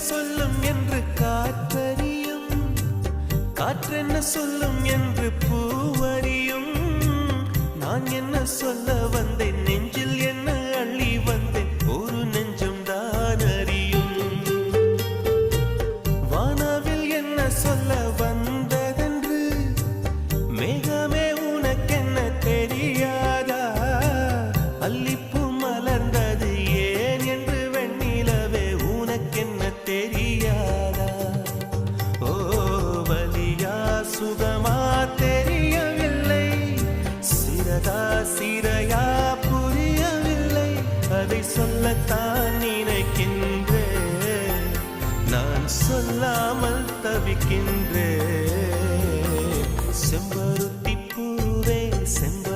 சொல்லும் என்று காற்றறியும், காற்றென்ன சொல்லும் என்று பூவறியும். நான் என்ன சொல்ல வந்தேன், நெஞ்சில் என்ன அள்ளி வந்தேன், ஒரு நெஞ்சம் தான் அறியும். வானவில் என்ன சொல்ல வந்ததென்று மேகமே உனக்கென்ன தெரியாதா? அல்லிப்பூ மலர்ந்தது ஏன் என்று வெண்ணிலவே உனக்கென்ன தெரியாதா? ஓ வலியா சுகமா தெரியவில்லை, சிறதா சிறையா புரியவில்லை. அதை சொல்லத்தான் நினைக்கின்றேன், நான் சொல்லாமல் தவிக்கின்றேன். செம்பருத்தி பூவே செம்ப